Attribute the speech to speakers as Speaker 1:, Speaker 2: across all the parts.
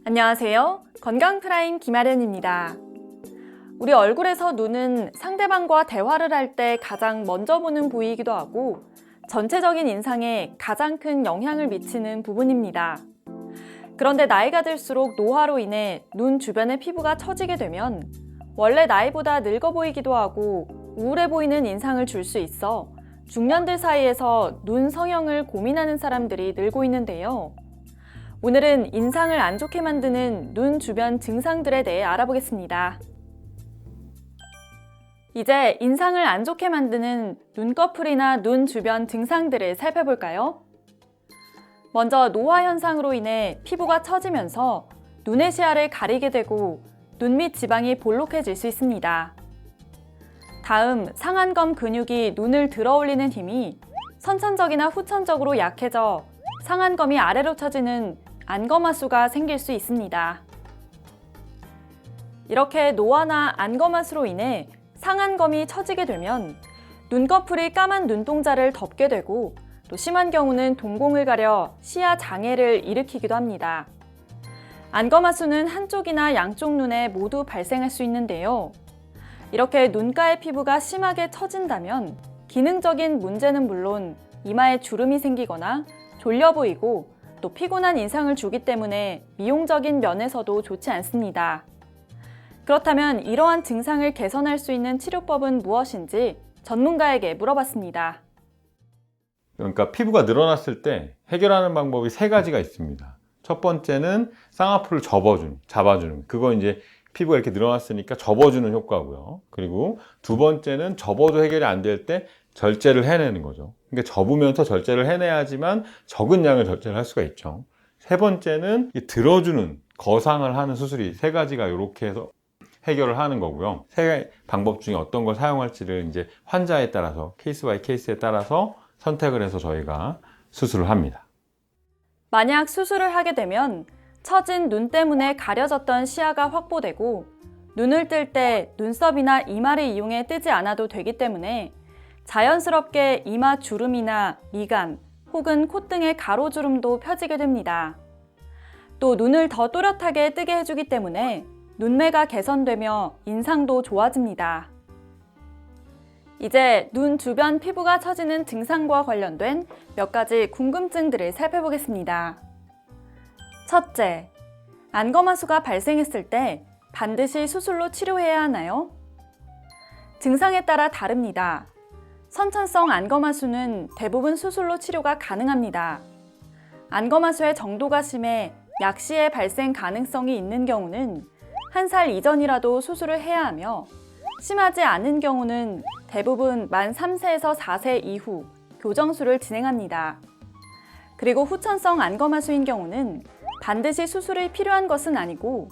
Speaker 1: 안녕하세요. 건강프라임 김아련입니다. 우리 얼굴에서 눈은 상대방과 대화를 할 때 가장 먼저 보는 부위이기도 하고 전체적인 인상에 가장 큰 영향을 미치는 부분입니다. 그런데 나이가 들수록 노화로 인해 눈 주변의 피부가 처지게 되면 원래 나이보다 늙어 보이기도 하고 우울해 보이는 인상을 줄 수 있어 중년들 사이에서 눈 성형을 고민하는 사람들이 늘고 있는데요. 오늘은 인상을 안 좋게 만드는 눈 주변 증상들에 대해 알아보겠습니다. 이제 인상을 안 좋게 만드는 눈꺼풀이나 눈 주변 증상들을 살펴볼까요? 먼저 노화 현상으로 인해 피부가 처지면서 눈의 시야를 가리게 되고 눈 밑 지방이 볼록해질 수 있습니다. 다음, 상안검 근육이 눈을 들어 올리는 힘이 선천적이나 후천적으로 약해져 상안검이 아래로 처지는 안검하수가 생길 수 있습니다. 이렇게 노화나 안검하수로 인해 상안검이 처지게 되면 눈꺼풀이 까만 눈동자를 덮게 되고 또 심한 경우는 동공을 가려 시야 장애를 일으키기도 합니다. 안검하수는 한쪽이나 양쪽 눈에 모두 발생할 수 있는데요. 이렇게 눈가의 피부가 심하게 처진다면 기능적인 문제는 물론 이마에 주름이 생기거나 졸려 보이고 또 피곤한 인상을 주기 때문에 미용적인 면에서도 좋지 않습니다. 그렇다면 이러한 증상을 개선할 수 있는 치료법은 무엇인지 전문가에게 물어봤습니다.
Speaker 2: 그러니까 피부가 늘어났을 때 해결하는 방법이 세 가지가 있습니다. 첫 번째는 쌍꺼풀을 잡아주는. 그거 이제 피부가 이렇게 늘어났으니까 접어주는 효과고요. 그리고 두 번째는 접어도 해결이 안 될 때 절제를 해내는 거죠. 그러니까 접으면서 절제를 해내야지만 적은 양의 절제를 할 수가 있죠. 세 번째는 들어주는, 거상을 하는 수술이 세 가지가 이렇게 해서 해결을 하는 거고요. 세 방법 중에 어떤 걸 사용할지를 이제 환자에 따라서, 케이스 바이 케이스에 따라서 선택을 해서 저희가 수술을 합니다.
Speaker 1: 만약 수술을 하게 되면 처진 눈 때문에 가려졌던 시야가 확보되고 눈을 뜰 때 눈썹이나 이마를 이용해 뜨지 않아도 되기 때문에 자연스럽게 이마 주름이나 미간 혹은 콧등의 가로주름도 펴지게 됩니다. 또 눈을 더 또렷하게 뜨게 해주기 때문에 눈매가 개선되며 인상도 좋아집니다. 이제 눈 주변 피부가 처지는 증상과 관련된 몇 가지 궁금증들을 살펴보겠습니다. 첫째, 안검하수가 발생했을 때 반드시 수술로 치료해야 하나요? 증상에 따라 다릅니다. 선천성 안검하수는 대부분 수술로 치료가 가능합니다. 안검하수의 정도가 심해 약시의 발생 가능성이 있는 경우는 1살 이전이라도 수술을 해야 하며 심하지 않은 경우는 대부분 만 3세에서 4세 이후 교정술을 진행합니다. 그리고 후천성 안검하수인 경우는 반드시 수술이 필요한 것은 아니고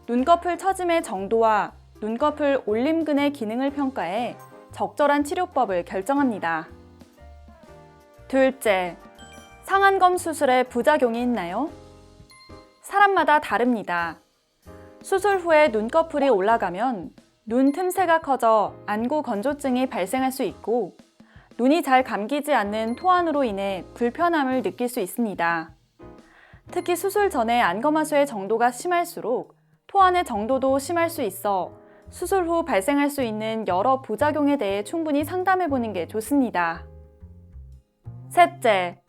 Speaker 1: 눈꺼풀 처짐의 정도와 눈꺼풀 올림근의 기능을 평가해 적절한 치료법을 결정합니다. 둘째, 상안검 수술에 부작용이 있나요? 사람마다 다릅니다. 수술 후에 눈꺼풀이 올라가면 눈 틈새가 커져 안구 건조증이 발생할 수 있고 눈이 잘 감기지 않는 토안으로 인해 불편함을 느낄 수 있습니다. 특히 수술 전에 안검하수의 정도가 심할수록 토안의 정도도 심할 수 있어 수술 후 발생할 수 있는 여러 부작용에 대해 충분히 상담해 보는 게 좋습니다. 셋째,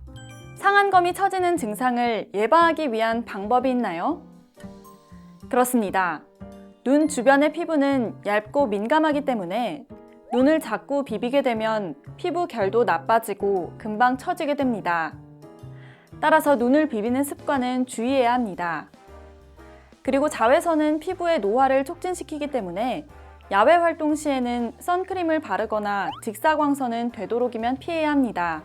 Speaker 1: 상안검이 처지는 증상을 예방하기 위한 방법이 있나요? 그렇습니다. 눈 주변의 피부는 얇고 민감하기 때문에 눈을 자꾸 비비게 되면 피부 결도 나빠지고 금방 처지게 됩니다. 따라서 눈을 비비는 습관은 주의해야 합니다. 그리고 자외선은 피부의 노화를 촉진시키기 때문에 야외 활동 시에는 선크림을 바르거나 직사광선은 되도록이면 피해야 합니다.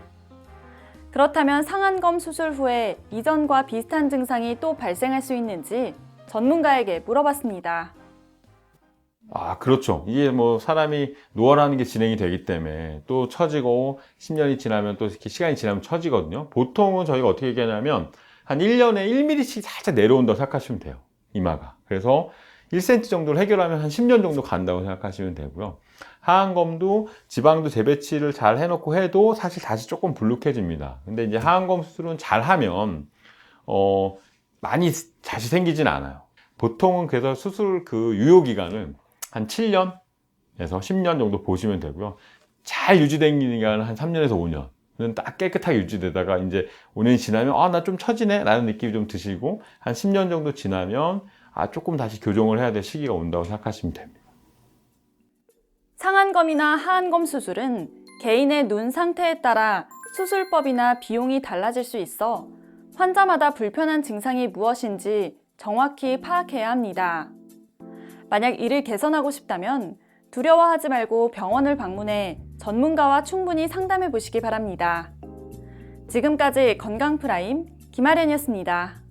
Speaker 1: 그렇다면 상안검 수술 후에 이전과 비슷한 증상이 또 발생할 수 있는지 전문가에게 물어봤습니다.
Speaker 2: 그렇죠. 이게 사람이 노화라는 게 진행이 되기 때문에 또 처지고 10년이 지나면 또 이렇게 시간이 지나면 처지거든요. 보통은 저희가 어떻게 얘기하냐면 한 1년에 1mm씩 살짝 내려온다고 생각하시면 돼요. 이마가. 그래서 1cm 정도를 해결하면 한 10년 정도 간다고 생각하시면 되고요. 하안검도 지방도 재배치를 잘 해놓고 해도 사실 다시 조금 불룩해집니다. 근데 이제 하안검 수술은 잘 하면 많이 다시 생기진 않아요. 보통은 그래서 수술 그 유효 기간은 한 7년에서 10년 정도 보시면 되고요. 잘 유지된 기간은 한 3년에서 5년은 딱 깨끗하게 유지되다가 이제 5년이 지나면 나 좀 처지네 라는 느낌이 좀 드시고 한 10년 정도 지나면 조금 다시 교정을 해야 될 시기가 온다고 생각하시면 됩니다.
Speaker 1: 상안검이나 하안검 수술은 개인의 눈 상태에 따라 수술법이나 비용이 달라질 수 있어 환자마다 불편한 증상이 무엇인지 정확히 파악해야 합니다. 만약 이를 개선하고 싶다면 두려워하지 말고 병원을 방문해 전문가와 충분히 상담해 보시기 바랍니다. 지금까지 건강프라임 김아련이었습니다.